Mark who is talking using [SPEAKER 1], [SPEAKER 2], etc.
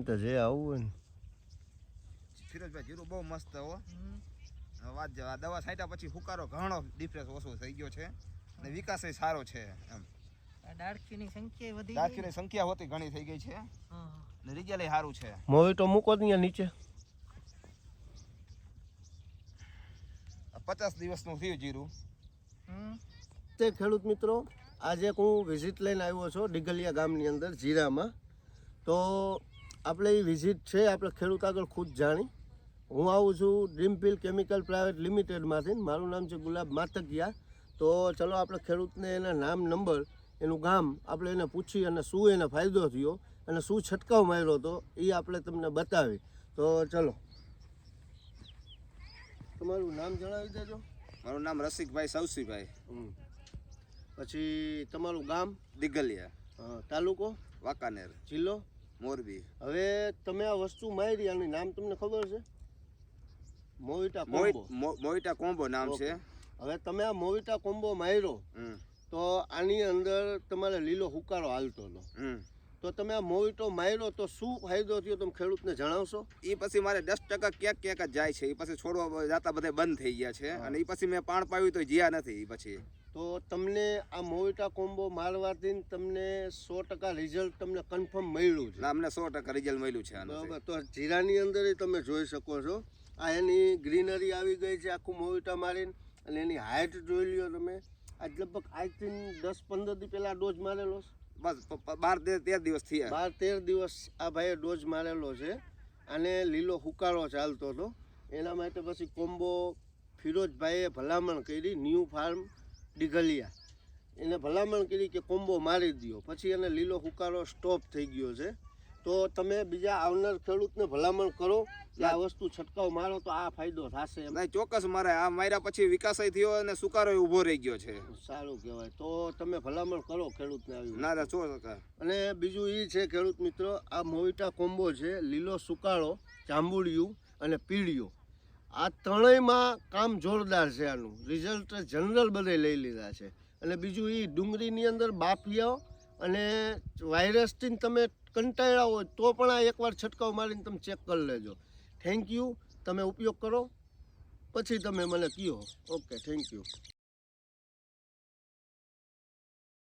[SPEAKER 1] તો જે આવું ને
[SPEAKER 2] ફિરોજભાઈ જીરું બહુ મસ્ત હો. વાત જવા દવા છાંટ્યા પછી હુકારો ઘણો ડિફરન્સ ઓછો થઈ ગયો છે અને વિકાસ સારો છે. એમ
[SPEAKER 3] ડાળખીની સંખ્યા વધી ગઈ.
[SPEAKER 2] ડાળખીની સંખ્યા હોતી ઘણી થઈ ગઈ છે ને રિઝલ્ટ સારું છે.
[SPEAKER 1] મોવિટો મૂકો ત્યાં નીચે
[SPEAKER 2] 50 દિવસનું થયું જીરું.
[SPEAKER 1] તે ખેડૂત મિત્રો આજે હું વિઝિટ લઈને આવ્યો છું ડીગલિયા ગામની અંદર જીરામાં. તો આપણે એ વિઝિટ છે આપણે ખેડૂત આગળ ખુદ જાણી. હું આવું છું ડ્રીમફિલ્ડ કેમિકલ પ્રાઇવેટ લિમિટેડમાંથી. મારું નામ છે ગુલાબ માતકિયા. તો ચલો આપણે ખેડૂતને એના નામ નંબર એનું ગામ આપણે એને પૂછી અને શું એને ફાયદો થયો અને શું છંટકાવ માર્યો હતો એ આપણે તમને બતાવી. તો ચલો તમારું નામ જણાવી દેજો.
[SPEAKER 2] મારું નામ રસિકભાઈ સવસીભાઈ.
[SPEAKER 1] પછી તમારું ગામ
[SPEAKER 2] દિગલિયા,
[SPEAKER 1] તાલુકો
[SPEAKER 2] વાંકાનેર,
[SPEAKER 1] જિલ્લો
[SPEAKER 2] મોરબી.
[SPEAKER 1] હવે તમે આ વસ્તુ મારી આનું નામ તમને ખબર છે? મોવિટા કોમ્બો.
[SPEAKER 2] મોવિટા કોમ્બો નામ છે.
[SPEAKER 1] હવે તમે આ મોવિટા કોમ્બો માર્યો તો આની અંદર તમારે લીલો હુકારો હાલતો હતો. તો તમે આ મોવિટો માર્યો તો શું ફાયદો થયો તમે ખેડૂતને જણાવશો?
[SPEAKER 2] એ પછી મારે 10% ક્યાંક જ જાય છે. એ પછી છોડવા જાતા બધા બંધ થઈ ગયા છે અને એ પછી મેં પાણ પાવ્યું તો જ્યાં નથી. પછી
[SPEAKER 1] તો તમને આ મોવિટા કોમ્બો મારવાથી તમને 100% રિઝલ્ટ તમને કન્ફર્મ મળ્યું છે?
[SPEAKER 2] અમને 100% રિઝલ્ટ મળ્યું છે.
[SPEAKER 1] બરાબર. તો જીરાની અંદર તમે જોઈ શકો છો આ એની ગ્રીનરી આવી ગઈ છે આખું મોવિટા મારીને. અને એની હાઇટ જોઈ લ્યો તમે. આજ લગભગ આજથી 10-15 દી પહેલાં ડોઝ મારેલો છે.
[SPEAKER 2] બસ 12-13 દિવસ થયા.
[SPEAKER 1] 12-13 દિવસ આ ભાઈએ ડોઝ મારેલો છે. અને લીલો હુકારો ચાલતો હતો. એના માટે પછી કોમ્બો ફિરોજભાઈએ ભલામણ કરી. ન્યૂ ફાર્મ ડીગલિયા એને ભલામણ કરી કે કોમ્બો મારી દો. પછી એને લીલો હુકારો સ્ટોપ થઈ ગયો છે. તો તમે બીજા આવનાર ખેડૂતને ભલામણ કરો કે આ વસ્તુ છંટકાવ મારો તો આ ફાયદો થશે.
[SPEAKER 2] નહીં, ચોક્કસ મારે આ માર્યા પછી વિકાસ થયો અને સુકારો ઊભો રહી ગયો છે.
[SPEAKER 1] સારું કહેવાય. તો તમે ભલામણ કરો ખેડૂતને આવી.
[SPEAKER 2] ના 100%.
[SPEAKER 1] અને બીજું એ છે ખેડૂત મિત્રો આ મોવિટા કોમ્બો છે લીલો સુકાળો, જાંબુડિયું અને પીળિયું આ ત્રણેયમાં કામ જોરદાર છે. આનું રિઝલ્ટ જનરલ બધે લઈ લીધા છે. અને બીજું એ ડુંગળીની અંદર બાફિયાઓ અને વાયરસથી તમે કંટાળ્યા હોય તો પણ આ એકવાર છંટકાવ મારીને તમે ચેક કરી લેજો. Thank you. તમે ઉપયોગ કરો પછી તમે મને કહો. Okay, thank you.